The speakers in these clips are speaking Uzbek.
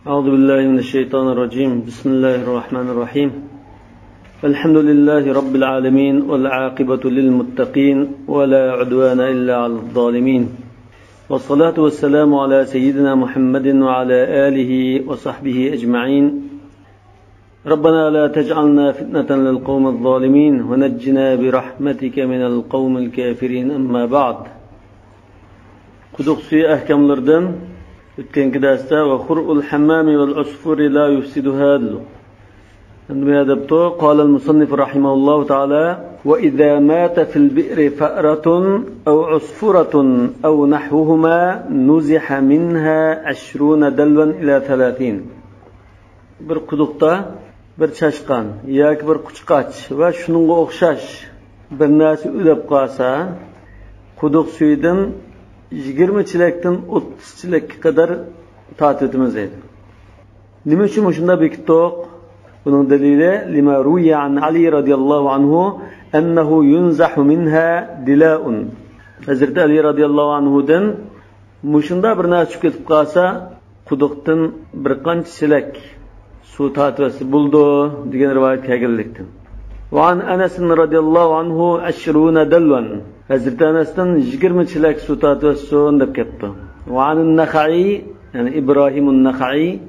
أعوذ بالله من الشيطان الرجيم. بسم الله الرحمن الرحيم. الحمد لله رب العالمين والعاقبة للمتقين ولا عدوان إلا على الظالمين، والصلاة والسلام على سيدنا محمد وعلى آله وصحبه أجمعين. ربنا لا تجعلنا فتنة للقوم الظالمين ونجنا برحمتك من القوم الكافرين. أما بعد، قدقسي أحكام لردن o'tgan darsda va khur'ul hammami val usfuri la yufsiduha dil. عندما يدبتو قال المصنف رحمه الله تعالى: وإذا مات في البئر فأرة أو عصفرة أو نحوهما نزح منها 20 دلوا إلى 30. bir quduqda bir chashqan yoki bir quchqach va shuningga o'xshash bir narsa o'lib qolsa, quduq suyidan 20 chilakdan 30 chilakka qadar tatitimiz edi. Nima uchun shunda bekitdik? Bunun dalili lima ruya an Ali radhiyallohu anhu annahu yunzahu minha dila'un. Hazrat Ali radhiyallohu anhudan mushunda bir narsa ketib qolsa, quduqdan bir qancha chilak suv tatitasi bo'ldi degan rivoyat kelganlikdan. Va an Anas radhiyallohu anhu 20 dalwan. Hazrat Anasdan 20 chilak suv tatitasi deb ketdi. Va an an-Nakhai, ya'ni Ibrohim an-Nakhai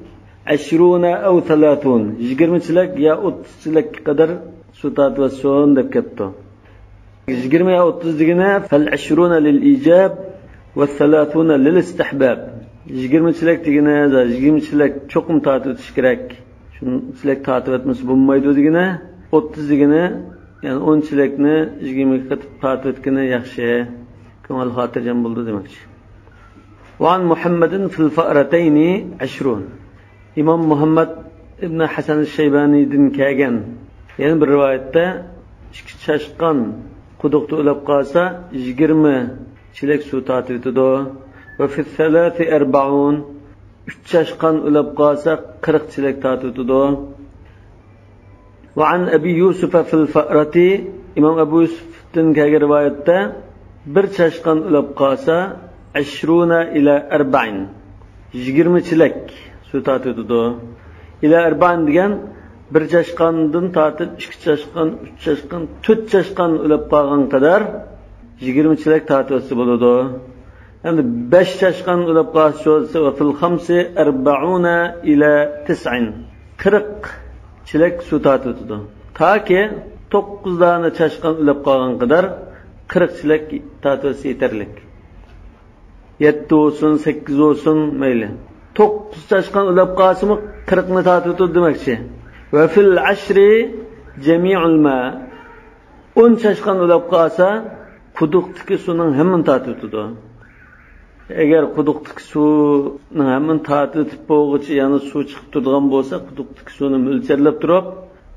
20 أو 30. 20 chilak ya 30 chilak qadar suv tatitasi deb ketdi. 20 ya 30 degani fal 20 lil ijab va 30 lil istihbab. 20 chilak degani 20 chilak cho'qim tatitish kerak. Shuni chilak tatib etmasa bo'lmaydi degani. 30 degani ya'ni 10 chilakni 20 ga tatib etgani yaxshi. Ko'ngil xotirjam bo'ldi demakchi. Va an Muhammadin fil fa'ratayni 20. İmam Muhammed ibn Hasan al-Shaybani'den kelgan yana bir rivoyatda ikki chashqan quduqda o'lib qolsa 20 chilak suv tatib etadi. Va fi thalathi 40. 3 chashqan o'lib qolsa 40 chilak tatib etadi. Va an Abi Yusuf fil fa'rati, İmam Abu Yusuf'dan kelgan rivoyatda bir chashqan o'lib qolsa 20 ila 40. 20 chilak suv tatitdi. Ila 40 degan bir chashqandan tatib 2 chashqan, 3 chashqan, 4 chashqan o'lib qolgan qadar 20 chilak tatitsi bo'ladi. Endi 5 chashqan o'lib qolsa va fil khamsi 40 ila 90. 40 chilak suv tatitdi. Taki 9 dana chashqan o'lib qolgan qadar 40 chilak tatitsi yetarlik. 7 olsun, 8 olsun mayli. 9 chashqan o'lib qolsa 40 ni tatitdi demakchi. Va fil ashri jami'ul ma. 10 chashqan o'lib qolsa quduqdagi suvning hammani tatitdi. Agar quduqdagi suvning hammani tatitib bo'g'ichi, ya'ni suv chiqib turadigan bo'lsa, quduqdagi suvni mo'lchallab turib,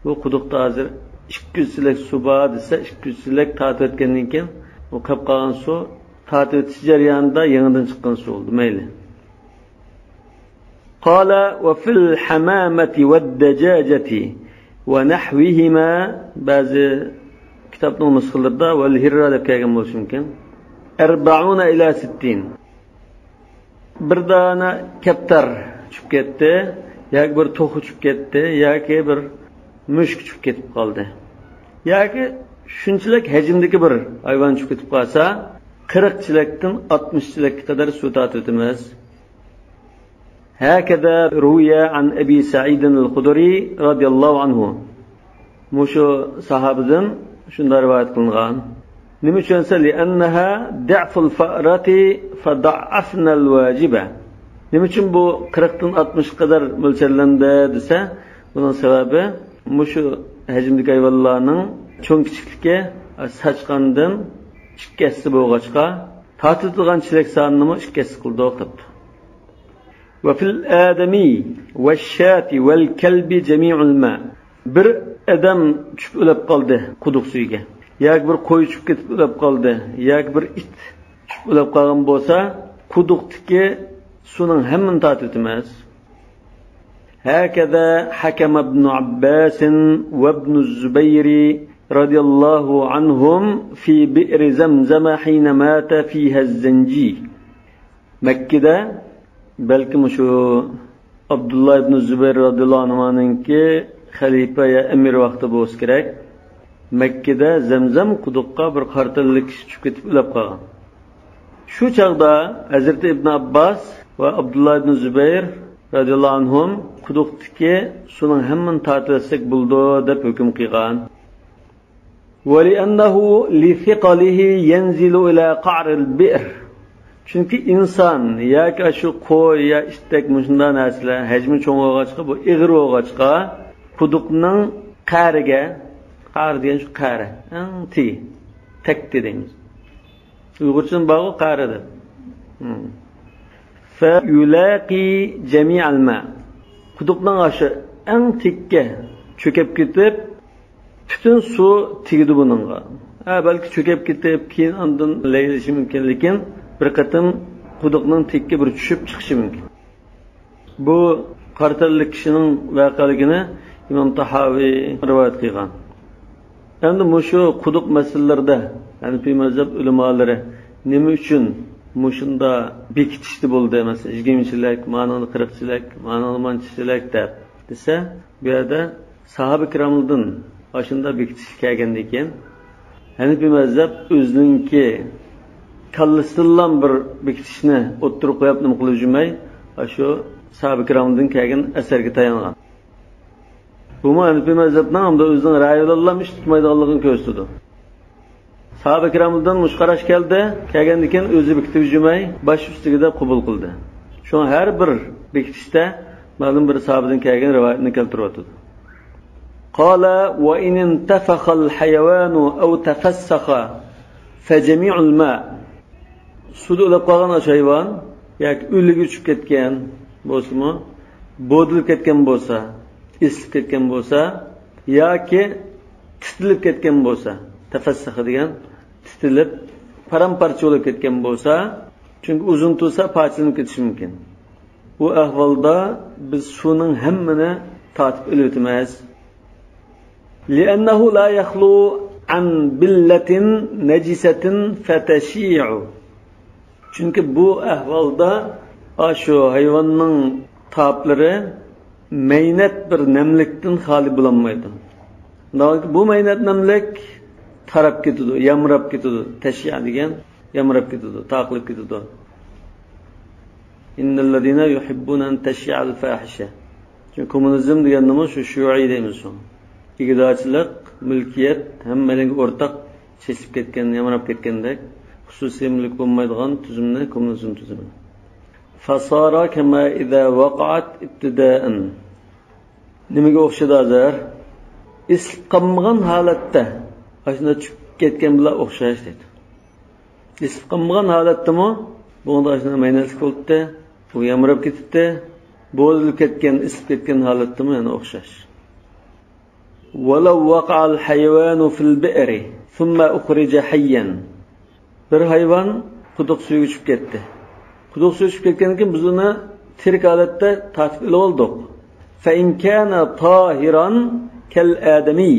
bu quduqda hozir 200 chilak suv bor desa, 200 chilak tatib etgandan keyin u qolib qolgan suv tatitish jarayonida yangidan chiqqan suv bo'ldi, mayli. قال وفي الحمامة والدجاجة ونحوهما بعض كتاب نسخلردا والهرة deb kelgan bo'lishi mumkin. 40 ila 60. Bir dana kaptar tushib ketdi, yoki bir to'xu tushib ketdi, yoki bir mushuk tushib ketib qoldi. Yoki shunchalik hajmdagi bir hayvon tushib ketib qolsa, 40 chilakdan 60 chilakka qadar suv tatitimiz. هكذا روي عن أبي سعيد الخدري رضي الله عنه. مشو صحابة شنو رواية قلنغان نمشون لأنها ضعف الفأرة فضعفنا الواجبة. نمشون بو 40 60 قدر ملچلنده desa, bunun sebebi muşu hacimdeki hayvanlarning cho'ng kichikligi sachqandan 2 bo'lg'achqa tatitgan chilak sonini 2 qildi debdi. وفي الآدمي والشاة والكلب جميع الماء. Bir adam tushib o'lib qoldi quduq suyiga. Yoki bir qo'y tushib ketib o'lib qoldi, yoki bir it tushib o'lib qolgan bo'lsa, quduqdagi suvning hammani tatitimiz. هكذا حكم ابن عباس وابن الزبير رضي الله عنهم في بئر زمزم حين مات فيها الزنجي. Mekke'de belki şu Abdullah ibn Zubayr radhiyallohu anhu'ningki xalifa ya emir vaqti bo'lsa kerak. Mekkada Zamzam quduqqa bir qartillik kishi tushib ketib o'lib qolgan. Shu chaqda Hazrat Ibn Abbas va Abdullah ibn Zubayr radhiyallohu anhum quduqdagi suvning hammani tortsak bo'ldi deb hukm qilgan. وَلِأَنَّهُ لِثِقَلِهِ يَنْزِلُ إِلَى قَعْرِ الْبِئْرِ Çünkü insan yoki shu qo'y ya ishtak mushunday narsalar hajmi cho'ng bo'lg'achqa bu ig'ir bo'lg'achqa quduqning qa'riga qa'ri degan shu qa'ri tek deymiz. Uyg'urcha bog'i qa'ridir. Fa yulaqi jami'al ma quduqning aşı eng tikka cho'kib ketib bütün su tegdi buningga. Balki cho'kib ketib keyin ondan laylishi mumkin, lekin bir qatim quduqning tekka bir tushib chiqishi mumkin. Bu qartillik kishining voqeligini Imom Tahaviy rivoyat qilgan. Endi mushu quduq masalalarida Hanifiy mazhab ulamolari nima uchun mushunda bekitishdi bo'ldi, masalan 20chilik, ma'noni 40chilik, ma'noni manchilik deb desa, bu yerda sahoba ikromlardan ashunda bekitish kelgandan keyin Hanifiy mazhab o'zininki kallasidan bir bekitishni o'ttirib qo'yib nima qilib yurmay, shu sahoba ikromdan kelgan asarga tayangan. Bu Hanifiy mazhabning hamda o'zining ra'ylarini tutmaydiganligini ko'rsatdi. Sahoba ikromdan mushqarash kelgandan keyin o'zi bekitib yurmay, bosh ustiga qabul qildi. Shu har bir bekitishda ma'lum bir sahobadan kelgan rivoyatni keltiryapti. Qala wa in intafakha al-hayawan aw tafassaha فجميع الماء suvda o'lib qolgan hayvon yoki o'ligi uchib ketgan bo'lsa-mi, bo'dilib ketgan bo'lsa, isilib ketgan bo'lsa yoki titilib ketgan bo'lsa, tafassaha degan titilib paramparcha bo'lib ketgan bo'lsa, chunki uzun tursa parchalanib ketishi mumkin. Bu ahvolda biz suvning hammani tatib o'tmaymiz. لأنه لا يخلو عن بلة نجسة فتشيع. Çünkü bu ahvalda şu hayvanın taapları meynet bir nemlikten hali bulanmaydı. Bu meynet nemlik tarap gidiyordu, yamrab gidiyordu. Teşya degan yamrab gidiyordu, taqlib gidiyordu. İnnellezine yuhibbun en teşya'l fahishe. Çünkü komünizm degan nima shu şuiy deymiz şu. İgtidarchilik, mülkiyet hammalarga o'rtaq chesib ketgan, yamrab ketgandek xususiy mulk bo'lmaydigan tuzumni kommunizm tuzumi. Fasara kama idza waqa'at ibtida'an. Nimaga o'xshadi azar? Islib qolmagan holatda, ashuna tushib ketgan bilan o'xshash dedi. Islib qolmagan holatdami? Bunda ashuna maynatlik bo'ldi, bu yamrab ketdi, bo'zilib ketgan, islib ketgan holatdami yana o'xshash. ولو وقع الحيوان في البئر ثم أخرج حيا. Bir hayvan quduq suviga tushib ketdi. Quduq suviga tushib ketgandan keyin biz uni tirik holatda tatib olib oldik. Fa in kana tahiran kal adami.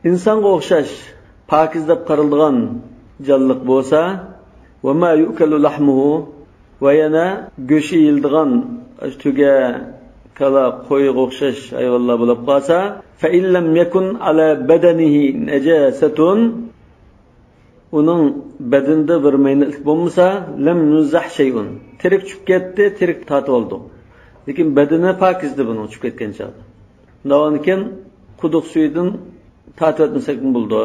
İnsonga o'xshash pokiz deb qaraladigan jonliq bo'lsa, va ma yu'kalu lahmuhu va yana go'shi yildigan tuga kala qo'yga o'xshash hayvonlar bo'lib qolsa, fa illam yakun ala badanihi najasatun, uning badanida bir maynatlik bo'lmasa, lam nuzah shay'un. Tirik tushib ketdi, tirik tatib oldi. Lekin badani pokizdi buning tushib ketgan chog'da. Undan keyin quduq suvidan tatib etmasak bo'ldi.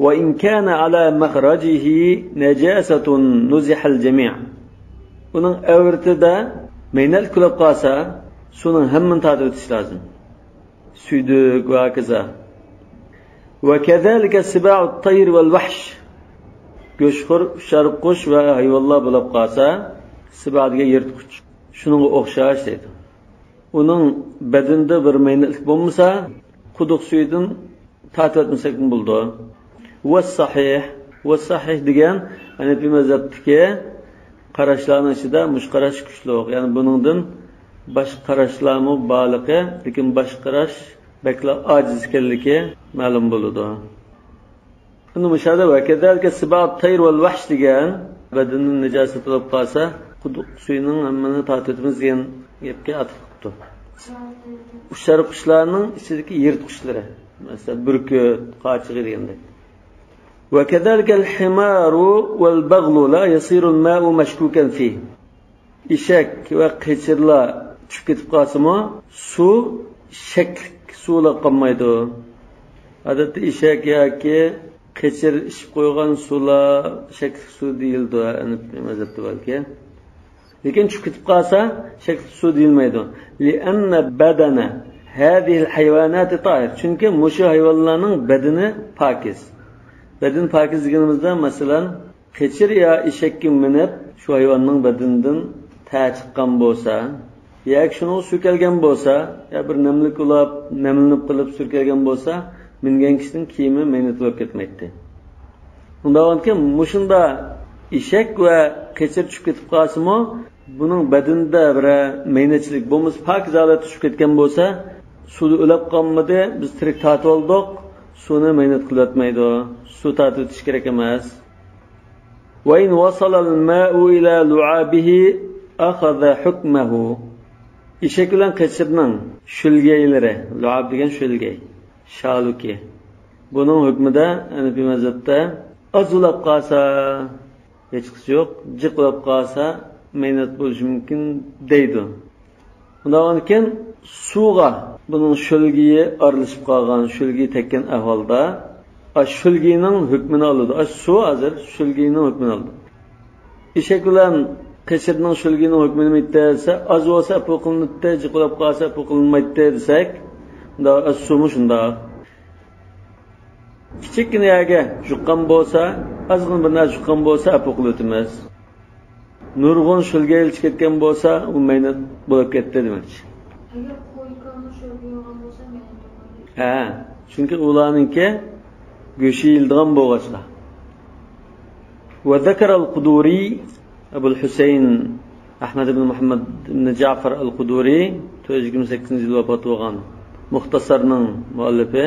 Wa in kana ala makhrajihi najasatun nuziha al-jami'. Uning avritida maynatlik bo'lib qolsa, suvning hammani tatib o'tish lozim. Suyduk va kaza. وكذلك سباع الطير والوحش. Go'shxo'r, sharqush va hayvonlar bo'lib qolsa, sibaa degan yirtqich. Shuningga o'xshash dedi. Uning badanida bir maynatlik bo'lmasa, quduq suvidan tatib etmasak bo'ldi. Va sahih degan Hanifiy mazhabdagi qarashlarning ichida mushqarash kuchli. Ya'ni buningdan boshqa qarashlarmi borligi, lekin boshqa qarash bekla aciz ekanligi ma'lum bo'ladi. Uni mushada va kadalika sibat tayr val vahsh degan badanning najosati bo'lib qolsa, quduq suyunun hammani tatitimiz degan gapga atib qilibdi. Ushar qushlarning ichidagi yirtqichlari, masalan burkut, qochiq degandek. Wa kadhalika al-himaru wal-baghlu la yasiru al-ma'u mashkukan fihi. Eshak va qechirlar tushib ketib qolsa-mu, suv shaklik suvlar qolmaydi. Odatda eshak yoki qechir ishib qo'ygan suvlar shaklik suv deyildi, mazhabda balki. Lekin tushib ketib qolsa, shaklik suv deyilmaydi. Li'anna badana hadhihi al-hayvanat tahir. Chunki mushu hayvonlarning badani pokiz. Badan pokiz deganimizda, masalan, qechir yo eshakka minib, shu hayvonning badanidan ter chiqqan bo'lsa, yoki shuni surkalgan bo'lsa, yo bir namlik ulab, namlanib qilib surkalgan bo'lsa, mingan kishining kiyimi maynat bo'lib ketmaydi. Undaqki, mushunda eshak va qechir tushib ketib qolsa-mu, buning badanida bir maynachilik bo'lmasa, pokiz holatda tushib ketgan bo'lsa, suvni ulab qolmadi, biz tirik tatib oldik, suvni maynat qilayotmaydi. Suv tatib o'tish kerak emas. Va in wasala al-ma'u ila lu'abihi akhadha hukmahu. Eshak bilan qechirning shulgaylari, lu'ab degan shulgay, shaluki. Buning hukmida Hanafiy mazhabda azulab qolsa, hech qisi yo'q, jiqlab qolsa maynat bo'lishi mumkin deydi. Undan keyin suvga buning shulgiyi aralashib qolgan, shulgi tekkan ahvolda shulgining hukmini oladi. Suv hozir shulgining hukmini oladi. Eshak bilan qechirning shulgining hukmini aytsa, az bo'lsa po'qilinadi, jiqlab qolsa po'qilinmaydi desak, unda suvmi shunda. Kichikgina yaga juqqan bo'lsa, ozg'in bir narsa juqqan bo'lsa, po'qilotimiz. Nurg'un shulga ilib ketgan bo'lsa, u maynat bo'lib ketdi demakchi. Agar qo'yqonni shulga yog'an bo'lsa, maynat bo'lmaydi. Ha, chunki ularningki go'shi yildigan bo'lg'achlar. Va zakara al-Quduri Abu al-Husayn Ahmad ibn Muhammad ibn Ja'far al-Quduri 428-yil vafot bo'lgan muxtasarning muallifi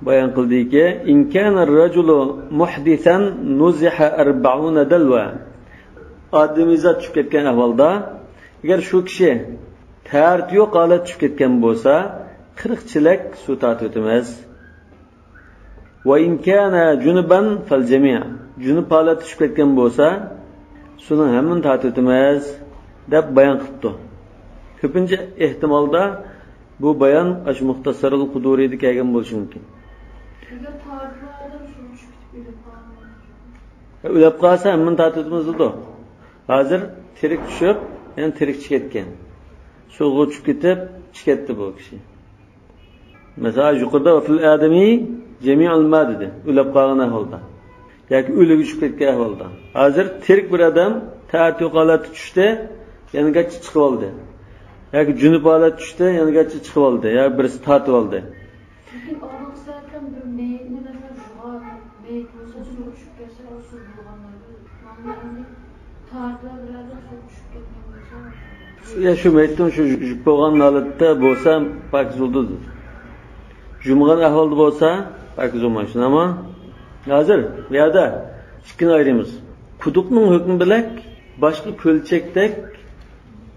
bayon qildiki, in kana ar-rajulu muhdisan nuziha 40 dalwa. Odamizat tushib ketgan ahvolda, agar shu kishi tart yo'q holat tushib ketgan bo'lsa, 40 chilak suv tatib o'tamiz. Va in kana junuban fal jami'. Junub holat tushib ketgan bo'lsa, suvni hammasini tatib o'tamiz deb bayon qildi. Ko'pincha ehtimolda bu bayon ash muxtasarul Quduriyda kelgan bo'lishi mumkin. Agar tartlarda suv tushib ketib qolsa, ulab qolsa hammasini tatib o'tamiz dedi. Hozir tirik tushib, yani tirik chiqib ketgan. Suvga tushib ketib, chiqib ketdi bu kishi. Mesela yuqorida fil adami jami'ul ma dedi. Ulab qolgan ahvolda. Yoki o'ligi tushib ketgan ahvolda. Hozir tirik bir odam taat yo'q holatda tushdi, yanigacha chiqib oldi. Yoki junub holatda tushdi, yanigacha chiqib oldi. Yoki birisi tatib oldi. Lekin odoqsatdan bir meyni nafar jug'or, mey bo'lsa suv tushib ketsa, o suv bo'lganlar. Mana taatlar bilan suv tushib ketgan bo'lsa, ya shu meytdan shu bo'lgan holatda bo'lsa, pokiz bo'ldi. Jumg'an ahvolda bo'lsa, pokiz bo'lmaydi. Ammo hozir bu yerda ikkini ayiramiz. Quduqning hukmi bilak, boshqa ko'lchakdek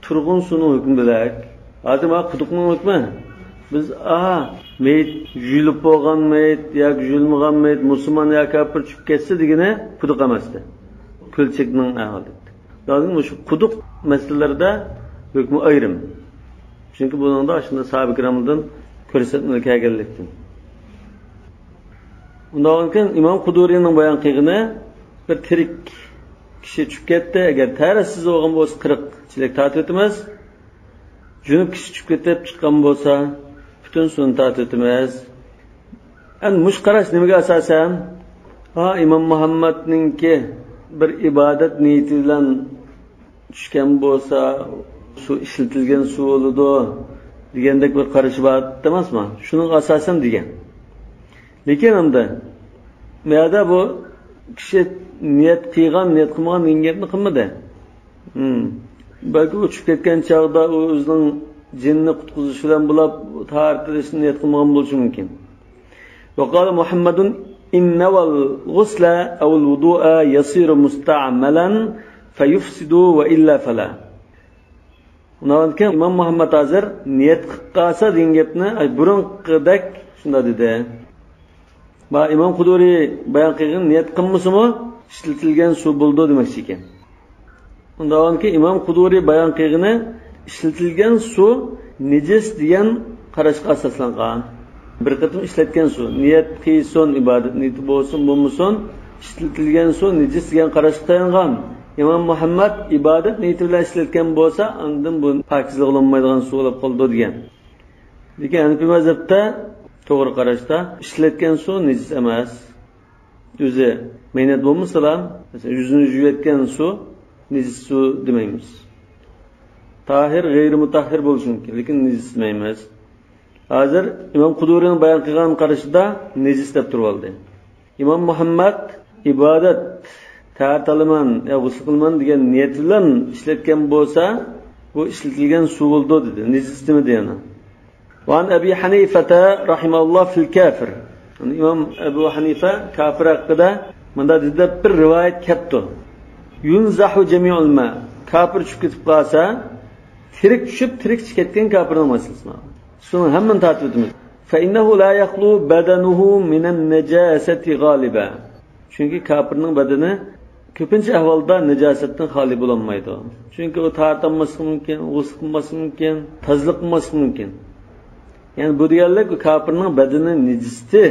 turg'un suvning hukmi bilak. Hozir mana quduqning hukmi biz meyt yulib bo'lgan meyt yoki yulmagan meyt musulmon yoki kafir tushib ketsa degani quduq emasdi. Ko'lchakning ahvoli. Ya'ni shu quduq masalalarida hukmi ayrim. Chunki buningda shunda sahabe kiramdan ko'rsatmalar kelganlikdan. Undan keyin Imom Quduriyning bayon qilgani bir tirik kishi tushib ketdi, agar tarasiz bo'lgan bo'lsa 40 chilik tatib o'tamiz. Junub kishi tushib ketib chiqqan bo'lsa, butun suvni tatib o'tamiz. Endi mush qarash nimaga asosan? Imom Muhammadningki bir ibodat niyati bilan tushgan bo'lsa, suv ishlatilgan suv bo'ladi degandek bir qarash bor emasmi? Shuning asosan degan. Lekin unda meyada bu kishi niyat qilgan, niyat qilmagan niyatni qilmadi. Balki uchib ketgan chog'da u o'zining jinni qutqizish bilan bo'lib ta'artilishni niyat qilmagan bo'lishi mumkin. Va qala Muhammadun innawal ghusla aw al-wudu'a yasiru musta'malan fayufsidu va illa fala. Undan keyin Imom Muhammad Azir niyat qilsa degan gapni burunqidak shunda dedi. Ba Imom Quduriy bayon qilgan niyat qilmasimi ishlatilgan suv bo'ldi demoqchi ekan. Undan keyin Imom Quduriy bayon qilgani ishlatilgan suv nejis degan qarashga asoslangan. Bir qatim ishlatgan suv niyat qilsin ibodat niyati bo'lsin bo'lmasin ishlatilgan suv nejis degan qarashga tayangan. Imom Muhammad ibodat niyati bilan ishlatgan bo'lsa, undan bu pokizlik qilinmaydigan suv bo'lib qoldi degan. Lekin Hanafi mazhabda to'g'ri qarashda ishlatgan suv nejis emas. O'zi mehnat bo'lmasa ham, masalan, yuzini yuvayotgan suv nejis suv demaymiz. Tahir, g'ayri mutahhir bo'lishi mumkin, lekin nejis demaymiz. Hozir Imom Quduriyning bayon qilgan qarashida nejis deb turib oldi. Imom Muhammad ibodat ta'talaman ya g'usl qilman degan niyat bilan ishlatgan bo'lsa, bu ishlatilgan suv bo'ldi dedi. Nejis demadi yana. Va an Abi Hanifa rahimahulloh fil kafir. Imom Abu Hanifa kafir haqida bunda dedi bir rivoyat keldi. Yunzahu jami'ul ma. Kafir tushib ketib qolsa, tirik tushib tirik chiqib ketgan kafirning masalasini. Shuni hamman tatib o'tamiz. Fa innahu la yakhlu badanuhu minan najasati g'aliba. Chunki kafirning badani ko'pincha ahvolda najosatdan xoli bo'lolmaydi. Chunki u tartanmasligi mumkin, g'usl qilmasligi mumkin, tozalik qilmasligi mumkin. Ya'ni bu deganlik kafirning badani nejisdi,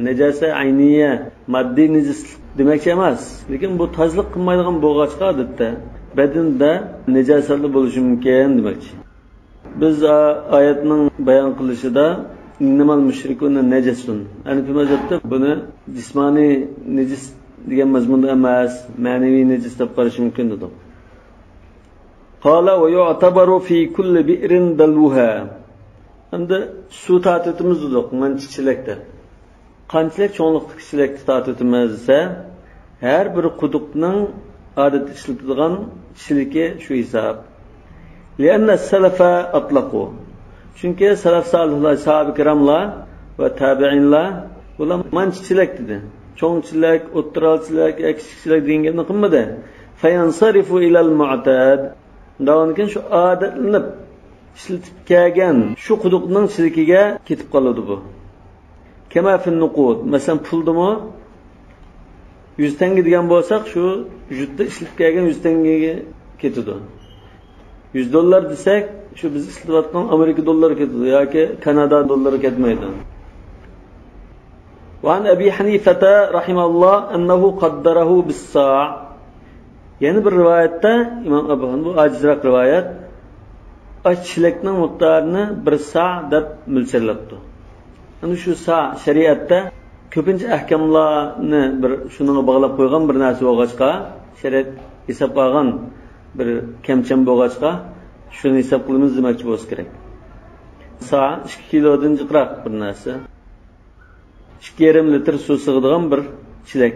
najasa ayniya, moddiy nejislik demakchi emas. Lekin bu tozalik qilmaydigan bo'lg'achqa odatda badanda najosatli bo'lishi mumkin demakchi. Biz oyatning bayon qilishida innamal mushrikuna najasun. Hanafi mazhabda buni jismoniy najis degan mazmunda emas, ma'naviy najis deb qarash mumkin dedi. Qala va yu'tabaru fi kulli bi'rin dalluha. Endi suv tatitimiz dedik, manchichilakda. Qanchalik cho'nliqli kichilakda tatitimiz esa har bir quduqning odat ishlatilgan kishiligi shu hisob. Lianna salafa atlaqu. Chunki salaf solihlar, sahabe kiramlar va tabi'inlar ular manchichilak dedi. Cho'ngchilak, o'ttiralchilak, kichikchilak degan gapni qilmadi. Fayansarifu ilal mu'tad. Davonkin shu odatlanib ishlatib kelgan shu quduqning chilikiga ketib qoladi bu. Kama fil nuqud. Masalan, puldimi 100 tanga degan bo'lsak, shu vujudda ishlatib kelgan 100 tangaga ketadi. $100 desak, shu biz ishlatayotgan Amerika dollari ketadi yoki Kanada dollari ketmaydi. وعن أبي حنيفة رحمه الله أنه قدره بالساع. يعني بالرواية إمام أبو حنيفة أجزرق رواية أشلكنا مقدارنا بالساع دب ملسلته. أنه شو ساع شريعة كوبنج أحكامlarni bir shunga bog'lab qo'ygan bir narsa bo'lg'achqa, shariat hisob qilgan bir kamcham bo'lg'achqa, shuni hisob qilamiz demoqchi bo'lsa kerak. Sa 2 kilodan jiqroq bir narsa. 2,5 litr suv sig'adigan bir chilak.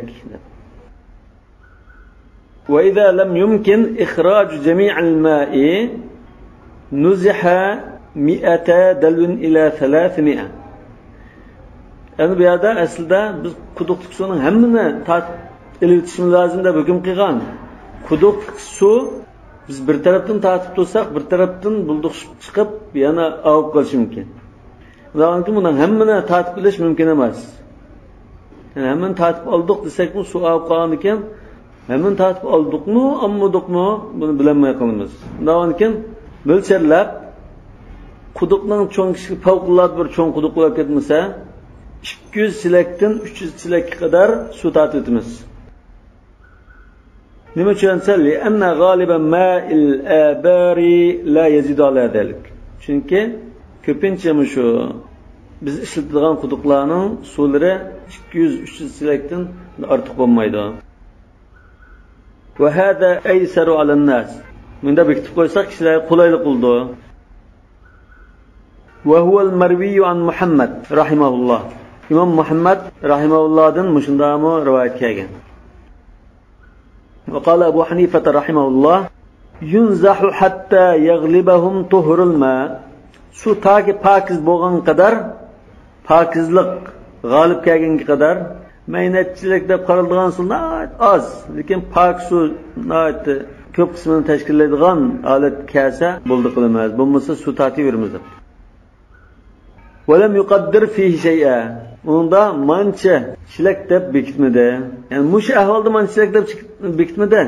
Wa idza lam yumkin ikhraj jami' al-ma'i nuziha 100 dalwin ila 300. Yani bu yerda aslida biz quduqlik suvning hammani tatib ilishimiz lozim deb hukm qilgan. Quduq suv biz bir tarafdan tatib tursak, bir tarafdan bulduq chiqib yana avib qolishi mumkin. Ularning bundan hammani tatib bilish mumkin emas. Yani hemen tatib oldik desek bu suv avib qolgan ekan, hemen tatib oldikmi, olmadikmi buni bilmay qolamiz. Ularning o'lcharlab quduqning cho'ng kichik favqulodda bir cho'ng quduq bo'lib ketmasa 200 chilakdan 300 chilakka qadar suv tatib o'tamiz. Nima uchun? Li'anna g'aliban ma'il abari la yazidu ala zalik. Chunki ko'pincha shu biz ishlatadigan quduqlarning suvlari 200-300 chilakdan ortiq bo'lmaydi. Va hada aysaru ala nas. Bunda bekitib qo'ysak kishilarga qulaylik bo'ldi. Va huwa al-marwi an Muhammad rahimahulloh. İmam Muhammad rahimahullah'dan mushundami rivoyat kelgan. Ve qala Abu Hanifa rahimahullah yunzahu hatta yaghlibahum tuhurul ma. Su taki pakiz bo'lgan qadar, pakizlik g'olib kelganga qadar maynatchilik deb qaraladigan suv az, lekin pak suv ko'p qismini tashkillaydigan alat kasa bo'ldi qilamiz. Bo'lmasa suv tativeramiz. Valam yuqaddir fihi shay'a. Unda mancha chilak deb bekitmadi. Ya'ni mush ahvolda mancha chilak deb bekitmadi.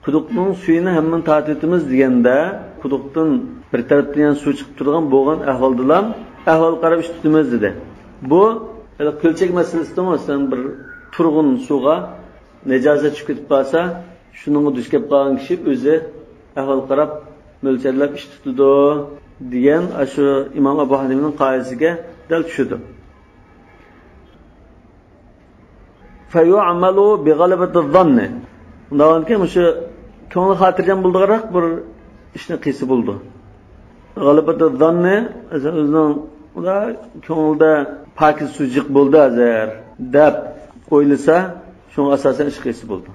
Quduqning suyini hamman tatitimiz deganda, quduqdan bir tarafdan suv chiqib turgan bo'lgan ahvoldalam ahvol qarab ish tutamiz dedi. Bu qilchak masalasida masalan bir turg'un suvga najosat chiqib ketib qolsa, shuningga duch kelib qolgan kishi o'zi ahvol qarab mo'lchallab ish tutadi degan shu Imom Abu Hanifning qoidasiga dal tushdi. Fayu'malu bi ghalabati adh-dhann. Undan keyin o'sha ko'ngli xotirjam bo'ldiqroq bir ishni qilsa bo'ldi. G'alabati adh-dhann o'zining unda ko'ngilda pokiz sujiq bo'ldi azar deb o'ylasa, shunga asosan ish qilsa bo'ldi.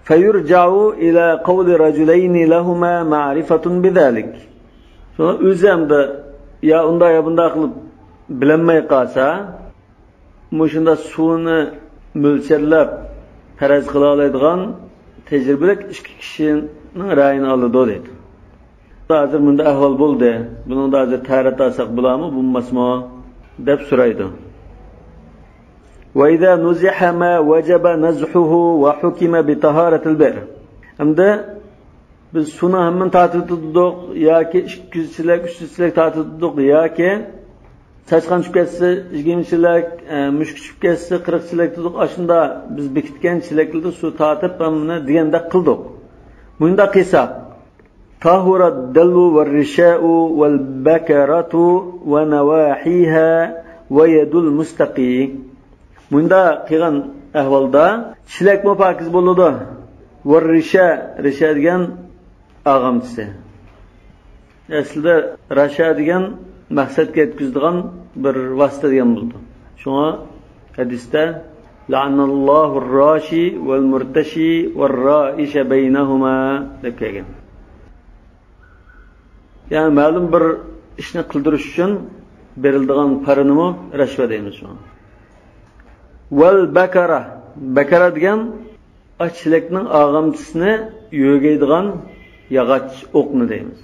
Fayurja'u ila qawli rajulayn lahumā ma'rifatun bizalik. Sonra o'zi hamda ya unda ya bunda qilib bilinmay qolsa, mushunda suvni mo'lchallab faraz qila oladigan tajribali ikki kishining ra'yini oladi dedi. Hozir bunda ahvol bo'ldi. Buni da hozir tarat olsak bo'ladimi, bo'lmasmi deb so'raydi. وإذا نزح ما وجب نزحه وحكم بطهارة البئر. Hamda biz suvni hamman tatib tutdik yoki 200 chilak 300 chilak tatib tutdik yoki chachqan tushib ketsa 20 chilak, mushuk tushib ketsa 40 chilak tutdik. Ashunda biz bekitgan chilaklarda suv tatib hamma deganda qildik. Bunda qilsa tahura dallu var risha'u wal bakaratu wa nawahiha wa yadul mustaqi. Bunda qilgan ahvolda chilakmo pokiz bo'ladi. Va risha degan ag'amchisi. Aslida rasha degan maqsadga yetkazadigan bir vosita degan bo'ldi. Shunga hadisda la'anallohu ar-rashi wal murtashi war ra'isha baynahuma deb kelgan. Ya'ni ma'lum bir ishni qildirish uchun beriladigan paranimi rashva deymiz shunga. Val bakara degan chilakning og'amchisini yo'gaydigan yog'och o'qni deymiz.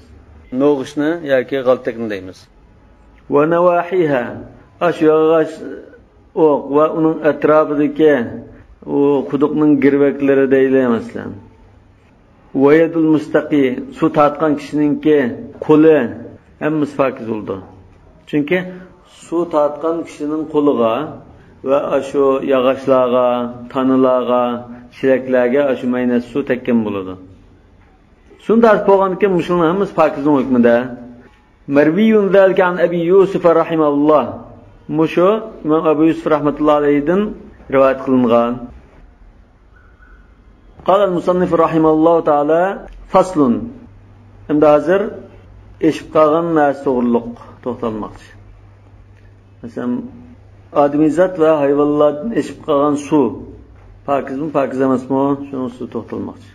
No'g'ishni yoki g'altakni deymiz. Va nawahiha shu yog'och o'q va uning atrofidagi u quduqning girvaklari deyilmasdan. Va yadul mustaqi suv tatgan kishiningki qo'li hammasi pokiz bo'ldi. Chunki suv tatgan kishining qo'liga va shu yog'ochlarga, tanilarga, chilaklarga shu maynasi suv tekkan bo'ladi. Shunda bo'lganki, mushulmon hammasi pokizning hukmida. Marviyun zalika an Abi Yusuf rahimahulloh. Musho Imom Abu Yusuf rahmatullohi alayhidan rivoyat qilingan. Qala al-musannif rahimahulloh taala faslun. Endi hozir eshib qolgan narsa to'g'riliq to'xtalmoqchi. Masalan, odamizat va hayvonlardan eshib qolgan suv pokizmi, pokiz emasmi? Shuni suv to'xtalmoqchi.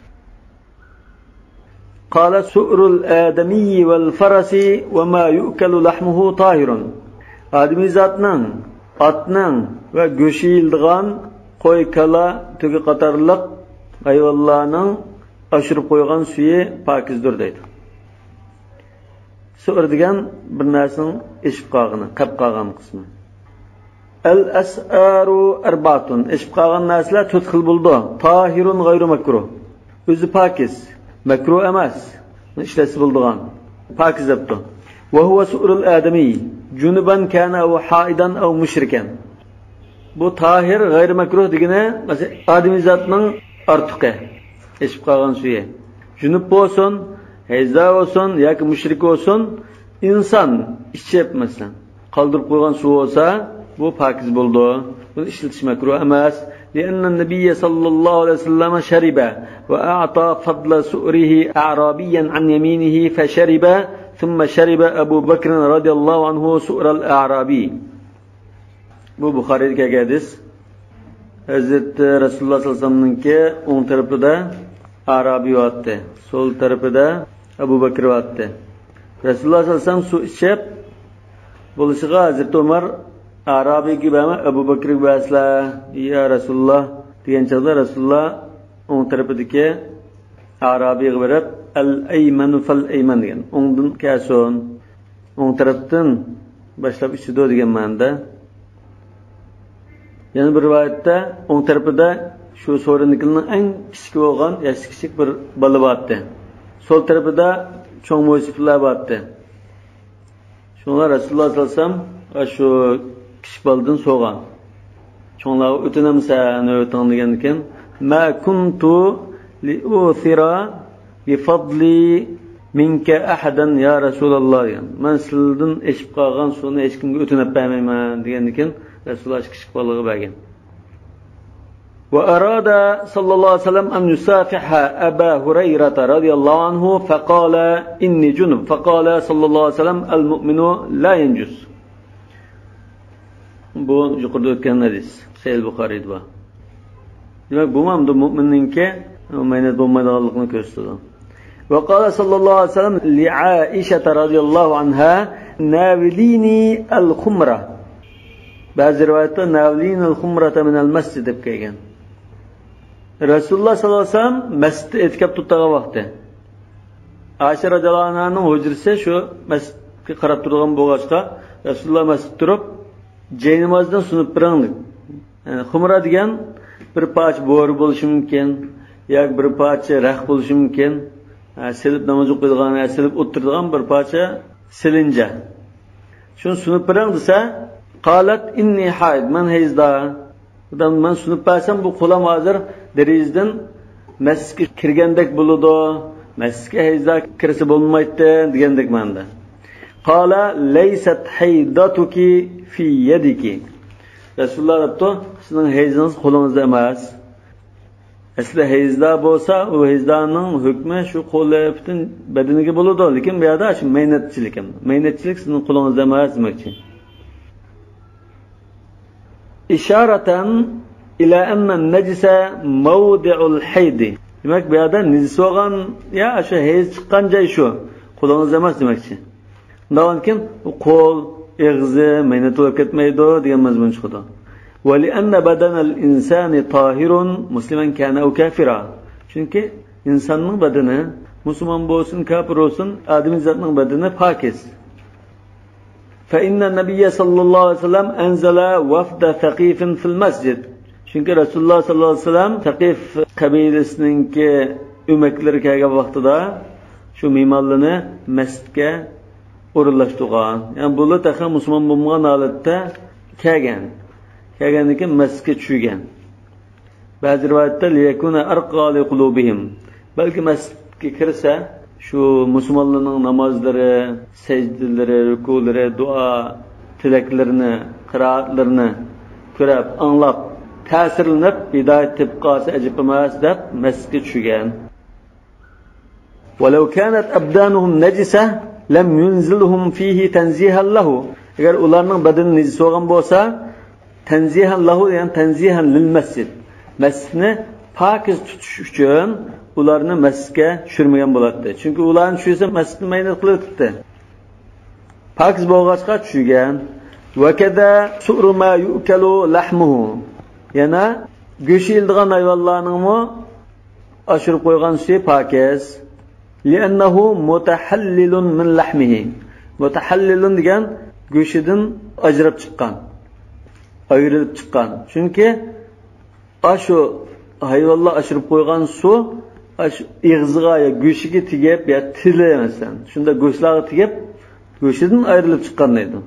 Qala su'rul adami wal farasi wa ma yu'kalu lahmuhu tahirun. Odamizatning, otning va go'shi yildigan qo'y, kala, tugi qatorliq hayvonlarning oshirib qo'ygan suvi pokizdir deydi. Su'r degan bir narsaning eshib qolgani, qab qolgan qismi. Al-as'aru arbatun. Eshib qolgan narsalar 4 xil bo'ldi. Tahirun g'ayru makruh. O'zi pokiz, makruh emas. Ishlasi bo'ldigan. Pokiz debdi. Va huwa su'rul adami, junuban kana aw haidan aw mushrikan. Bu tahir g'ayru makruh degani, masalan, odamiy zotning ortiqi. Eshib qolgan suvi. Junub bo'lsin, hayza bo'lsin yoki mushrik bo'lsin, inson ichib masalan, qoldirib qo'ygan suv bo'lsa, bu pokiz bo'ldi. Buni ishlatish makruh emas. لأن النبي صلى الله عليه وسلم شرب وأعطى فضل سؤره أعرابيا عن يمينه فشرب ثم شرب أبو بكر رضي الله عنه سؤر الأعرابي. Bu Buxariy'deki hadis. Hazreti Resulullah sallallahu aleyhi ve sellem'ninki o'ng tarafida Arabiy yotdi, so'l tarafida Abu Bakr yotdi. Rasululloh sallallohu alayhi vasallam suv ichib bo'lishiga Hazreti Umar Arabiy gibi ama Abu Bakr basla ya Rasulullah degan chaqda Rasulullah o'ng tarafidagi Arabiyga berib al-aymanu fal-ayman degan. O'ngdan kelsin, o'ng tarafdan boshlab ichido degan ma'noda. Yana bir rivoyatda o'ng tarafida shu so'rindikining eng kichik bo'lgan, yoshi kichik bir bola bordi. Sol tarafida cho'ng mo'siflar bordi. Shunlar Rasululloh sollallohu alayhi vasallam shu kichik boladan so'rgan. Cho'nglar o'tinamsan, o'tin degan ekan. Ma kuntu li'uthira bi fadli minka ahadan ya Rasululloh degan. Men sizdan eshib qolgan suvni hech kimga o'tinib bermayman degan ekan. Rasululloh kichik bolaga bergan. وأراد صلى الله عليه وسلم أن يسافح أبا هريرة رضي الله عنه فقال إني جنب فقال صلى الله عليه وسلم المؤمن لا ينجس. Bu yuqorida o'tgan hadis Sahih Buxoriyda bor. Demak, bu ham mu'minninki maynat bo'lmaydiganligini ko'rsatadi. وقال صلى الله عليه وسلم لعائشة رضي الله عنها ناوليني الخمرة. Bazı rivayette navlin al-khumrata min al-masjid deb kelgan. Rasululloh sallallohu alayhi vasallam masjidda etkab turgan vaqtda Aisha radhiyallohu anhaning hujrasi shu masjidga qarab turgan bo'lg'achqa Rasululloh masjidda turib jaynamozdan sunib biringdi. Yani xumra degan bir parcha bo'ri bo'lishi mumkin, yoki bir parcha rax bo'lishi mumkin. Silib namoz o'qiydigan, silib o'tiradigan bir parcha silinja. Shuni sunib biring desa qalat inni haid man hayzda. Odam men sunib bersam bu qo'lim hozir derizdan masjidga kirgandek bo'ladi. Masjidga hayzda kirsa bo'lmaydi degandek manda. Qala laysat haydatuki fi yadiki. Rasululloh aytdi, sizning hayzingiz qo'lingizda emas. Asli hayzda bo'lsa, u hayzdaning hukmi shu qo'li butun badaniga bo'ladi, lekin bu yerda shu maynatchilik ham. Maynatchilik sizning qo'lingizda emas demoqchi. İşareten ila anna an-najisa mawdi'ul hayd. Demak, bu yerda najis bo'lgan, ya shu hayz chiqqan joy shu. Qo'lingizda emas demoqchi. Undan keyin qo'l, og'zi maynat bo'lib ketmaydi degan mazmun chiqadi. Va li anna badanal insani tahirun musliman kana aw kafira. Chunki insonning badani musulmon bo'lsin, kafir bo'lsin, odamiy zotning badani pokiz. فإن النبي صلى الله عليه وسلم أنزل وفد ثقيف في المسجد. Çünkü Resulullah sallallahu aleyhi ve sellem Thaqif kabilesininki ümekleri kelgan vaqtida şu mimarlığını mescidga o'rinlashtirgan. Yani bu taqa musulmon bo'lmagan holatda kelgan. Kelgandan keyin masjidga tushgan. Ba'zi rivoyatda liyakuna arqa li qulubihim. Balki masjidga kirsa şu musulmonlarning namozlari, sajdalari, rukulari, duo, tilaklarni, qiroatlarini ko'rib, anglab, ta'sirlanib, hidoyat tibqosi ajib emas deb masjidga tushgan. Walau kanat abdanuhum najisa lam yunzilhum fihi tanzihan lahu. Agar ularning badani najis bo'lgan bo'lsa, tanzihan lahu, ya'ni tanzihan lil masjid. Masjidni pokiz tutish uchun ularni masjidga tushirmagan bo'ladi. Chunki ularni tushirsa masjidni maynat qilib o'tibdi. Pokiz bo'lg'achqa tushgan. Va kada su'ru ma yu'kalu lahmuhu. Yana go'shi yildigan hayvonlarningmi oshirib qo'ygan suvi pokiz. Li'annahu mutahallilun min lahmihi. Mutahallilun degan go'shidan ajrab chiqqan. Ayrilib chiqqan. Chunki ashu hayvonlar oshirib qo'ygan suv ig'ziga ya go'shiga tegib ya tili emasdan shunda go'shtlarga tegib go'shidan ayrilib chiqqan deydi.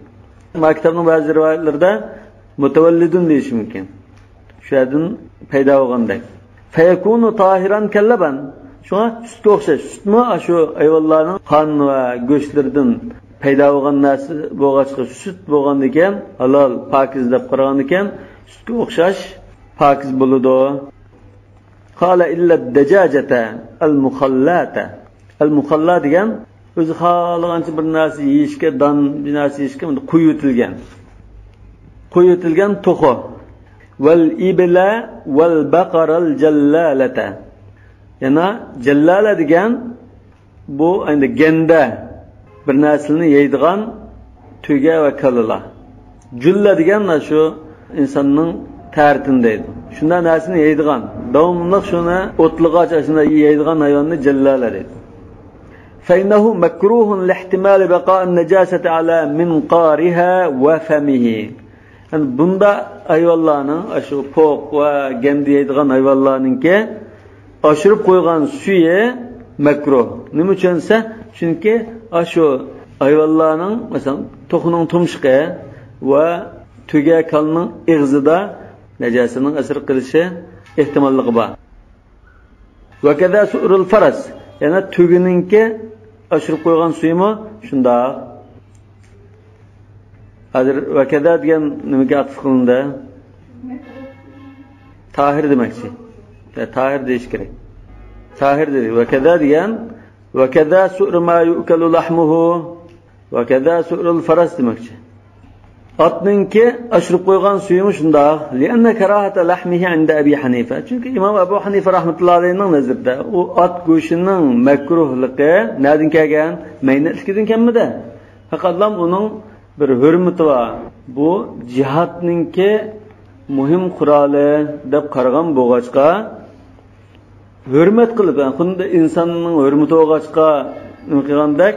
Maktabning ba'zi rivoyatlarida mutavallidun deyish mumkin. Shu yerdan paydo bo'lgandek. Fayakunu tahiran kallaban. Shuna sutga o'xshash. Sutmi shu hayvonlarning qon va go'shtlaridan paydo bo'lgan narsa bo'lg'achqa sut bo'lgandan keyin halol pokiz deb qaragan ekan, sutga o'xshash pokiz bo'ladi. Qala illa ad-dajajata al-mukhallata. Al-mukhalla degan o'zi xohlagancha bir narsa yeyishga, don bir narsa yeyishga qo'yitilgan to'qo. Val ibla val baqaral jallalata. Yana jallala degan bu endi genda bir narsani yeydigan tuga va kalala. Julla degan shu insonning tartin deydi. Şundan narsani yeydigan, davomli shuni o'tlig'och ashuna yeydigan hayvonni jallalar deydi. فإنه مكروه لاحتمال بقاء النجاسة على منقارها وفمه. Yani bunda hayvanlarning shu poq va gandi yeydigan hayvanlarningki oshirib qo'ygan suyi makruh. Nima uchunsa? Chunki shu hayvanlarning masalan to'qining tumshqi va tuga kalning ig'zida najosatning asr qilishi ehtimolligi bor. Va kaza su'rul faras, yana tugininki oshirib qo'ygan suyimi shunda. Hozir va kaza degan nimaga atf qilindi? Tahir demakchi. Tahir deyish kerak. Tahir dedi. Va kaza degan va kaza su'r ma yu'kalu lahmuhu va kaza su'rul faras demakchi. Atninki oshirib qo'ygan suyimi shunda. Lianna karahata lahmihi inda Abi Hanifa. Chunki Imom Abu Hanifa rahmatullohi alayhining nazarida u at go'shining makruhligi nadin kelgan, maynatligidan kelmadi. Faqatlam uning bir hurmati var. Bu cihatninki muhim quroli deb qaragan bo'g'achqa hurmat qilib, xuddi insonning hurmati bo'g'achqa nima qilgandek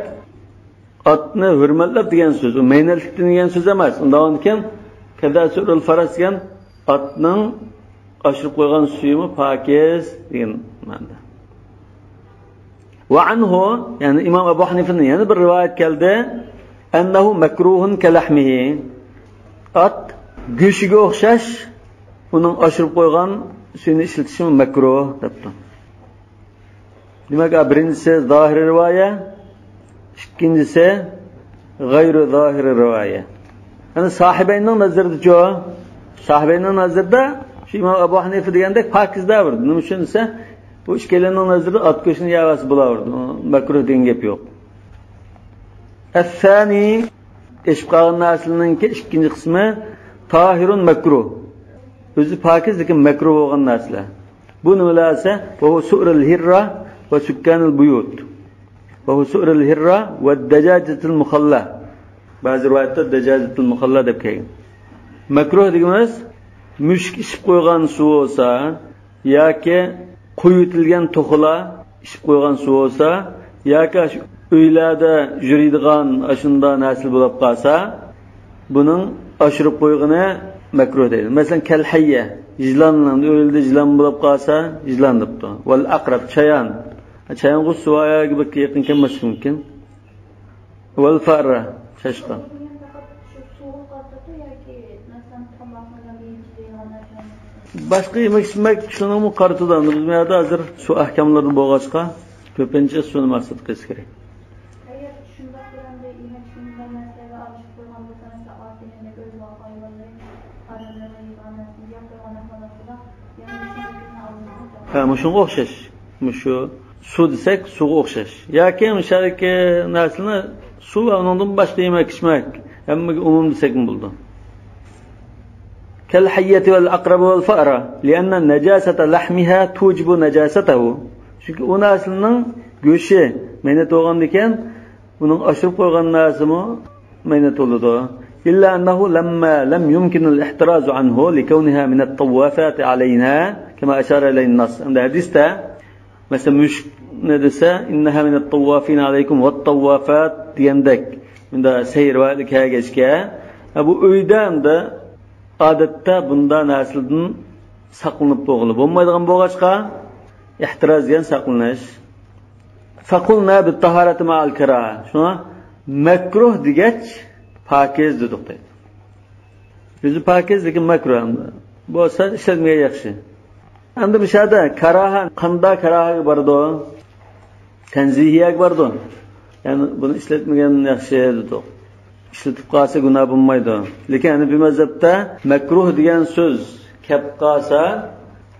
atni hurmatlab degan so'z, u maynatlik degan so'z emas. Undan keyin kadasul faras degan atning oshirib qo'ygan suyimi pokiz degan ma'noda. Va anhu, ya'ni Imom Abu Hanifaning yana bir rivoyat keldi. Annahu makruhun kalahmihi. At go'shiga o'xshash uning oshirib qo'ygan suyini ishlatishi makruh debdi. Demak, birinchisi zohir rivoya, ikkinchisi g'ayri zohir rivoya. Ana sohibayning nazarida sohibayning nazarida shu Imom Abu Hanifa degandek pokiz davrdi. Nima uchun esa bu ishkalaning nazarida at go'shini yavasi bo'laverdi. Makruh degan gap yo'q. الثاني إشقاق الناس لنك إشكين قسمه طاهر مكروه. Özü pakiz lekin makruh bo'lgan narsalar. Bu nimalarsa? Bu su'rul hirra va sukkanul buyut. Bu su'rul hirra va dajajatul mukhalla. Ba'zi rivoyatda dajajatul mukhalla deb kelgan. Makruh degimiz mushk ishib qo'ygan suv bo'lsa yoki quyitilgan to'xila ishib qo'ygan suv bo'lsa yoki uylarda yuradigan ashunda nasil bo'lib qolsa, buning oshirib qo'yg'ini makruh deydi. Masalan, kalhayya, yizlandan o'ldi, yizlan bo'lib qolsa, yizlan debdi. Val aqrab, chayon. Chayon suvayaga bir yaqin kelmashi mumkin. Val farra, chashqon. Boshqa yemak shuni qartidan biz bu yerda hozir su ahkamlari bo'lg'achqa ko'pincha suvni maqsad qilish kerak. Shunga o'xshash. Shu suv desak, suvga o'xshash. Yoki o'shaliki narsani suv va undan boshqa yemak ichmak, hammaga umum desak bo'ldi. Kal hayyati wal aqrab wal fa'ra, lianna najasata lahmiha tujibu najasatahu. Chunki u narsaning go'shi mayna to'g'an ekan, uning oshirib qo'ygan narsami mayna to'ladi. إلا أنه لما لم يمكن الاحتراز عنه لكونها من الطوافات علينا كما أشار إليه النص. عند حديثه مثلا مش ندسة إنها من الطوافين عليكم والطوافات يندك من ده سير وادك هاجش كا أبو أيدان ده عادته بندا ناسلدن ساقلنıp boğulup olmaydigan boğaçqa ihtiraz diyen saqlanaş. فقلنا بالطهارة مع الكراهة. Şuna makruh digeç pakiz dedik deydi. Yüzü pakiz lekin makruh. Bu olsa işletmeye yaxshi. Endi bu yerda karaha, qanda karaha bardo, tanzihiyak bardo. Yani bunu işletmegen yaxshi dedik. İşletib qolsa gunoh bo'lmaydi. Lekin ana bu mazhabda makruh degan so'z kelib qolsa,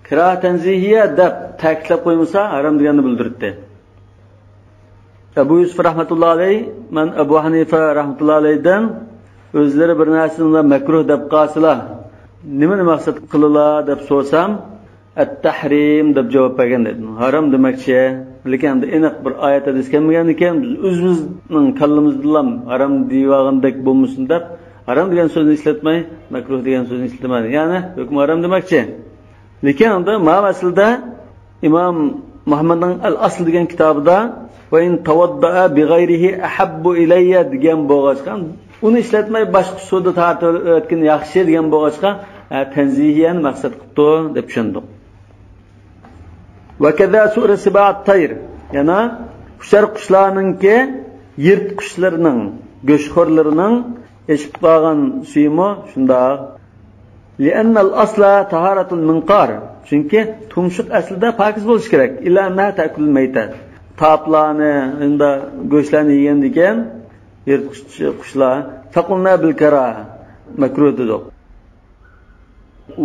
karaha tanzihiya deb ta'kidlab qo'ymasa, harom deganni bildirdi. Abu Yusuf rahmatullohi alayhi, men Abu Hanifa rahmatullohi alayhidan o'zlari bir narsani makruh deb qolsalar, nimani maqsad qildilar deb so'rasam, at-tahrim deb javob bergan edim. Harom demakchi, lekin endi aniq bir oyat hadis kelmagan ekan, biz o'zimizning kallamizdan harom deyvagandek bo'lmasin deb harom degan so'zni ishlatmay, makruh degan so'zni ishlatmadi. Ya'ni hukm harom demakchi. Lekin unda ma'asilda imom Muhammadning al-asl degan kitobida va in tawaddaa bi g'ayrihi ahabbu ilayya degan bo'lg'achqa uni ishlatmay boshqa suvda tortib o'tgan yaxshi degan bo'lg'achqa tanzihiyan maqsad qilibdi deb tushundik. Va kaza sura sibat tayr, yana qushlar qushlarningki yirtqichlarining go'shxo'rlarining eshib qolgan suyimi shundoq. لأن الأصل طهارة المنقار. Çünkü tumshuq aslida pokiz bo'lish kerak. Illa anna ta'kul maytat. Toplarni, unda go'shtlarni yegan ekan, yirtqich qushlar faqulna bil karaha makruh dedik.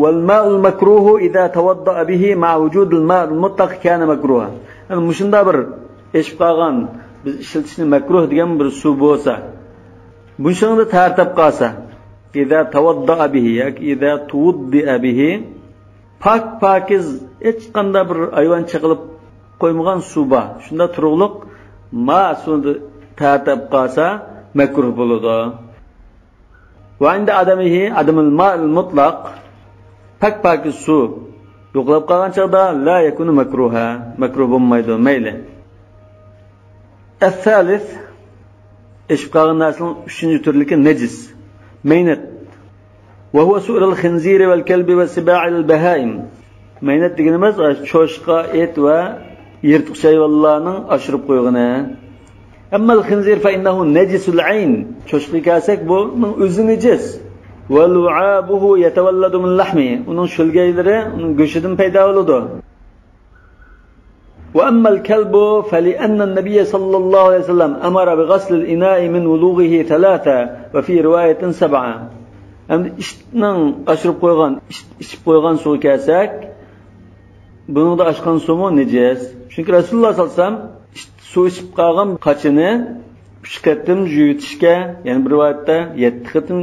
Wal ma'ul makruhu idza tawadda'a bihi ma'a wujud al ma' al mutlaq kana makruha. Yani mushunda bir eshib qolgan biz ishlatishni makruh degan bir suv bo'lsa, bunishingda tartib qolsa İza tawadda'a bihi yoki iza tuwaddi'a bihi pokiz hech qanday bir ayvon chiqilib qo'ymagan suv bor. Shunda turug'liq ma suvni tartib qolsa makruh bo'ladi. Va inda adamihi adamul ma'il mutlaq pokiz suv yo'qlab qolgan chaqda la yakunu makruha, makruh bo'lmaydi, mayli. As-salis eshib qolgan narsaning 3-turligi najis. Meynat. Ve huve su'rul khinziri vel kelbi ve siba'il behaim. Meynat deganimiz cho'shqa, et ve yirtqich hayvonlarning oshirib qo'ygani. Ammal khinzir fa innahu najisul ayn. Cho'shqa kelsak bu o'zi najis. Ve lu'abuhu yatawalladu min lahmi. Uning shulgaylari uning go'shidan paydo bo'ladi. وأما الكلب فلأن النبي صلى الله عليه وسلم أمر بغسل الإناء من ولوغه 3 وفي رواية 7. Endi ishning oshirib qo'ygan, ishib qo'ygan suv kelsak, buningda oshgan suvmi najis. Chunki Rasululloh sallallohu alayhi vasallam suv ichib qolgan qochini 3 qatim yuvitishga, ya'ni bir rivoyatda 7 qatim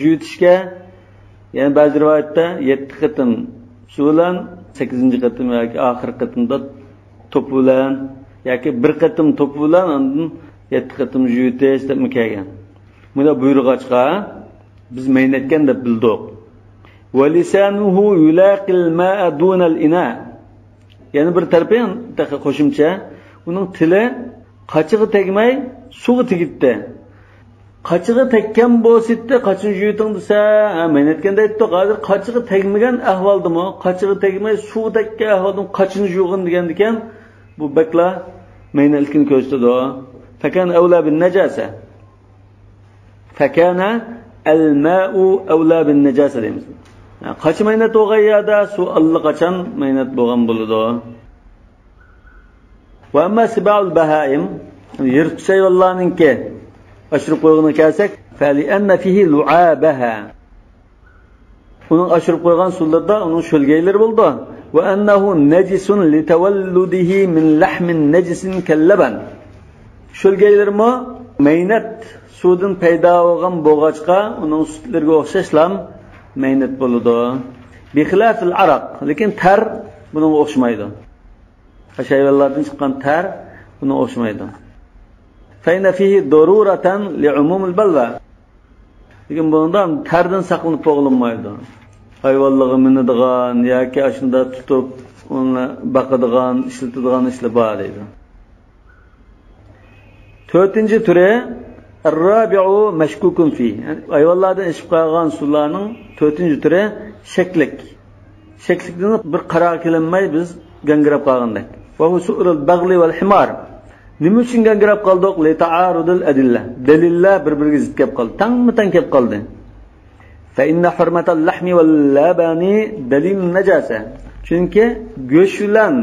yuvitishga, ya'ni ba'zi rivoyatda 7 qatim suv bilan 8 qatim yoki oxirgi qatimda to'p bilan yoki bir qatim to'p bilan undan 7 qatim yuvitish deb kelgan. Bunda buyurg'achqa biz meynatgan deb bildik. Va lisanuhu yulaqil ma'a duna al-ina. Yana bir tarafdan qo'shimcha, uning tili qachig'i tegmay suvga tegitdi. Qachig'i tekkan bo'lsa, qachini yuyiting desa, meynatganda aytdi, hozir qachig'i tegmagan ahvoldimi, qachig'i tegmay suv tekkan ahvolda qachini yug'in degan ekan, bu bakla meynatlikni ko'rsatadi. Fakana awla bin najasa. Fakana al-ma'u awla bin najasa deymiz. Qachon meynat o'g'ayada suv allaqachon meynat bo'lgan bo'ladi. Va amma siba'ul bahaim, yirtqich hayvonlarningki oshirib qo'ygani kelsak, fali anna fihi lu'abaha. Uning oshirib qo'ygan suvlarda uning sho'lgaylari bo'ldi. Va annahu najisun litawalludihi min lahmin najisin kallaban. Sho'lgaylarmi meynat suvdan paydo bo'lgan bo'g'achqa uning sutlariga o'xshashlam meynat bo'ladi. Bi xilafil araq, lekin tar bunga o'xshamaydi. Hayvonlardan chiqqan tar bunga o'xshamaydi. Fayna fihi daruratan li'umumil balva. Lekin bundan tardan saqlanib qo'yilmaydi. Hayvonlarga minadigan yoki shunda tutib uni baqadigan, ishlatadigan ishlar bor deydi. 4-turi ar-rabi'u mashkukun fi. Yani hayvonlardan ishib qolgan suvlarning 4-turi shaklik. Shaklikdan bir qaror qilinmay biz gangrab qolgandak. Va husurul bag'li wal himar. Nima uchun gangrab qoldik? Li ta'arudul adilla. Dalillar bir-biriga zid kelib qoldi. Tangmi-tang kelib qoldi. Fa inna hurmatal lahmi wal labani dalil najasa. Chunki go'sht bilan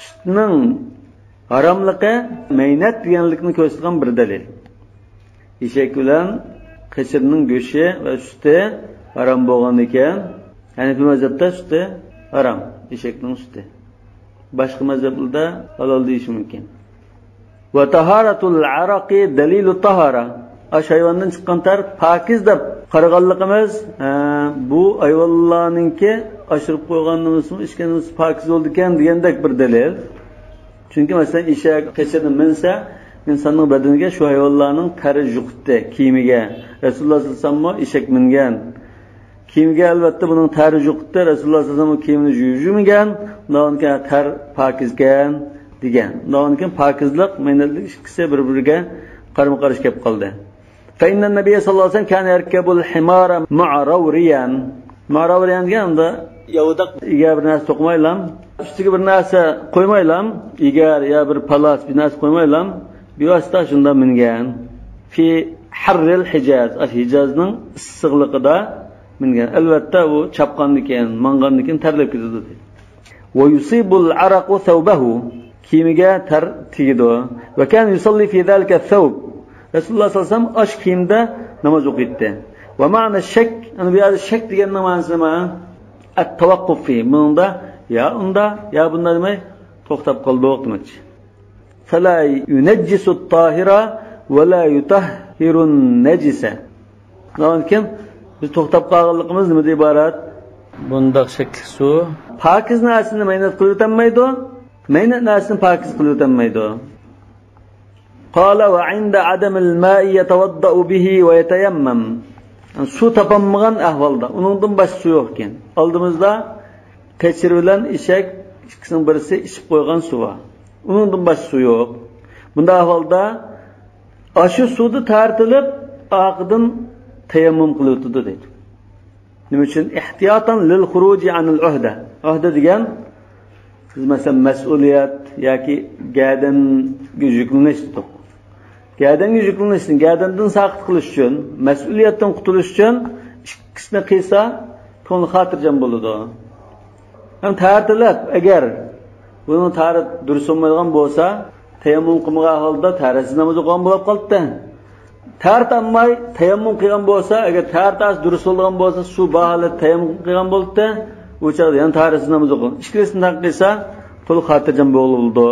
sutning haromligi meynat deganlikni ko'rsatgan bir dalil. Eshak bilan qisirning go'shti va suti harom bo'lgan ekan, Hanifi mazhabda suti harom, eshakning suti. Boshqa mazhablarda halol deyish mumkin. Va taharatul araqi dalilu tahara. Ash hayvondan chiqqan tar pokiz deb qaraganligimiz, bu hayvonlarningki oshirib qo'yganimiz, ichganimiz pokiz bo'ldi ekan degandek bir dalil. Chunki masalan eshak qisirni minsa, insonning badaniga shu hayvonlarning tari yuqdi kiyimiga. Rasululloh sallallohu alayhi vasallam eshak mingan Kiyimga albatta buning tari yo'qdi. Rasululloh sollallohu alayhi vasallam kiyimni yuvmagan, undan keyin tar pokizgan degan. Undan keyin pokizlik, maynatlik ikkisi bir-biriga qarama-qarshi kelib qoldi. Fa inna nabiy sallallohu alayhi vasallam kana yarkabul himara ma'rawriyan. Ma'rawriyan deganda yovdaq egar bir narsa to'qmaylam, ustiga bir narsa qo'ymaylam, egar ya bir palas bir narsa qo'ymaylam, bevosita shunda mingan. Fi harril Hijaz, Hijazning issiqligida mingan. Albatta u chapqandikan, mangandikan tarlab ketadi. Wa yusibul araqu thawbahu, kiyimiga tar tegidi. Va kan yusalli fi zalika thawb. Rasululloh sollallohu alayhi vasallam osh kiyimda namoz o'qiydi. Va ma'na shak, ana bu yerda shak degan ma'nosi nima? At-tawaqquf fi. Bunda ya unda ya bunda demay to'xtab qoldi demoqchi. Fala yunajjisu at-tahira va la yutahhiru an-najisa. Lekin biz to'xtab qolganligimiz nima deb iborat? Bundaq shakli suv pokiz narsani maynat qilib o'tmaydi, maynat narsani pokiz qilib o'tmaydi. Qala va 'inda 'adam al-ma'i yatawadda'u bihi va yatayammam. Suv topolmagan ahvolda, uningdan boshqa suv yo'q ekan. Oldimizda qechir bilan eshak ikkisining birisi ichib qo'ygan suv bor. Uningdan boshqa suv yo'q. Bunda ahvolda ashu suvni tartilib, oqidan tayammum qilib o'tdi deydi. Nima uchun? Ihtiyotan lil xuruji anil uhda. Uhda degan biz masalan mas'uliyat yoki gadan yuklanish dedik. Gadan yuklanishni gadandan saqit qilish uchun, mas'uliyatdan qutulish uchun ikkisini qilsa, ko'ngli xotirjam bo'ladi. Ham tartilib, agar buni tarif durust bo'lmagan bo'lsa, tayammum qilmagan holda tarasiz namoz o'qigan bo'lib qoldi. Tartamay tayammum qilgan bo'lsa, agar tartas durust bo'lgan bo'lsa, suv baholat tayammum qilgan bo'ldi, u chaqda ham tarasiz namoz o'qigan. Ikkisini qilsa, to'liq xotirjam bo'ladi.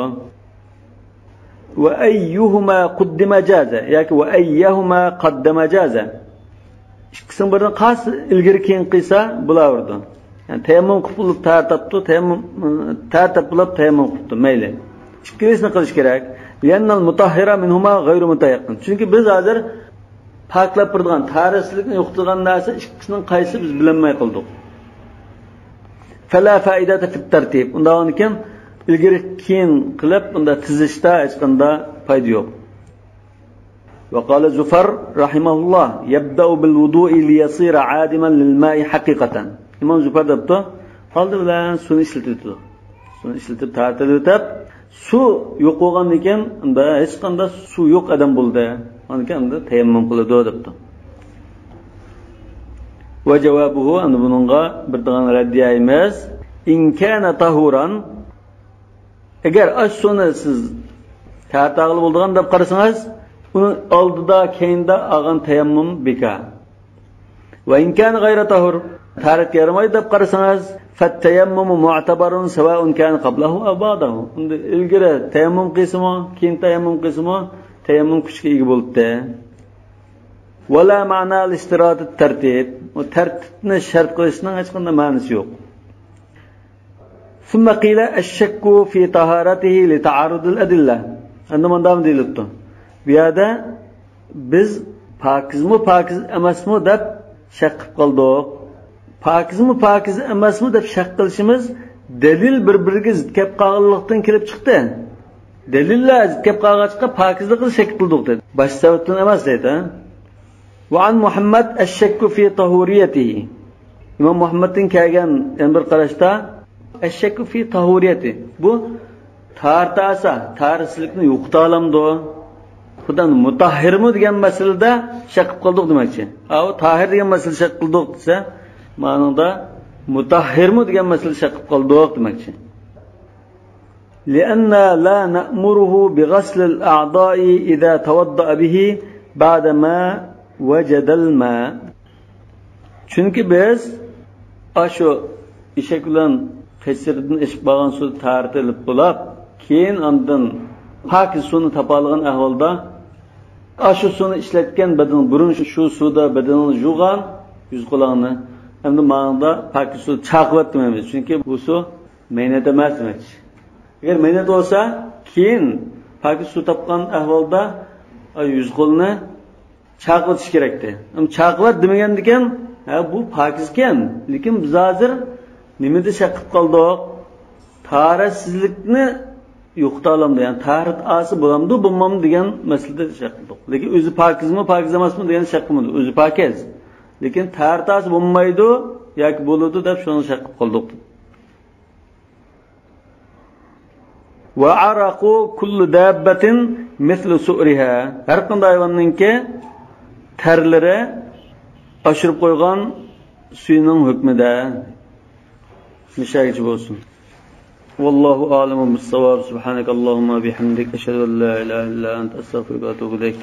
Va ayyuhuma qaddama jaza yoki va ayyuhuma qaddama jaza. Ikkisining birini qaysi ilgari keyin qilsa bo'laverdi. Yani tayammum qilib tartabdi, tartab qilib tayammum qildi, mayli. Ikkisini qilish kerak. Li'annal mutahhira minhuma ghayru mutayaqqin. Chunki biz hozir paklab turgan, taraslikni yo'qtirgan narsa ikkisining qaysi biz bilmay qoldik. Fala faidata fit tartib. Undan keyin ilgari keyin qilib unda tizishda hech qanday foyda yo'q. Va qala Zufar rahimahulloh yabda'u bil wudu'i li yasira 'adiman lil ma'i haqiqatan. Imom Zufar debdi, oldi bilan suvni ishlatdi. Suvni ishlatib tartilib, suv yo'q bo'lgandan keyin unda hech qanday suv yo'q adam bo'ldi. Ondan unda tayammum qiladi debdi. Va javobuhu ana buningga bir dana raddiya emas. In kana tahuran, agar ashuni siz tartag'il bo'lgan deb qarasangiz, uni oldida keyinda olgan tayammum bekor. Va in kana g'ayra tahur, tarat yaramay deb qarasangiz, fat tayammum mu'tabarun sawa'un kana qablahu aw ba'dahu. Unda ilgari tayammum qilsimi, keyin tayammum qilsimi, tayammum kuchga ega bo'ldi. Wala ma'na al-istirat at-tartib. O tartibni shart qilishning hech qanday ma'nosi yo'q. ثم قيل الشك في طهارته لتعارض الأدلة. عندما دام deyilibdi. Bu yerda biz pokizmi, pokiz emasmi deb shak qilib qoldik. Pokizmi, pokiz emasmi deb shak qilishimiz dalil bir-biriga zid kelib qolganlikdan kelib chiqdi. Dalillar zid kelib qolgachqa pokizlikni shak qildik dedi. Boshqa sababdan emas dedi. Va an Muhammad ash-shakku fi tahuriyatihi. Imom Muhammaddan kelgan bir qarashda ash-shakku fi tahuriyati. Bu tartasa, tarislikni yo'qita olamdi. Xudan mutahhirmi degan masalada shak qilib qoldik demoqchi. O tahir degan masalada shak qildik desa, ma'noda mutahhirmi degan masalada shak qilib qoldik demoqchi. Li'anna la na'muruhu bi ghasl al-a'da'i idha tawadda'a bihi ba'da ma wajada al-ma. Chunki biz ashu eshak bilan qechirdan ishib bo'lgan suv tartilib bo'lib, keyin ondan pokiz suvni topolgan ahvolda ashu suvni ishlatgan badan burun shu suvda badanini yuvgan yuz qo'lini endi ma'noda pokiz suv chaqib demaymiz. Chunki bu suv maynat emas demakchi. Agar maynat bo'lsa, keyin pokiz suv topgan ahvolda yuz qo'lni chaqib o'tish kerakdi. Chaqib demagandan keyin Ha bu pokizkan, lekin biz hozir nimada shak qilib qoldik? Taharetsizlikni yo'qota olamdi, ya'ni taharat asi bo'lamdi, bo'lmamdi degan masalada shak qildik. Lekin o'zi pokizmi, pokiz emasmi degan shak qilmadi. O'zi pokiz. Lekin taharat asi bo'lmaydi yoki bo'ladi deb shuni shak qilib qoldik. Wa araqu kullu dabbatin mislu su'riha. Har qanday hayvonninki terlari oshirib qo'ygan suyuning hukmida mishagichi bo'lsin. Vallohu a'lamu bis-savab. Subhanakallahumma bihamdik ashhadu an la ilaha illa anta astaghfiruka va atubu ilayk.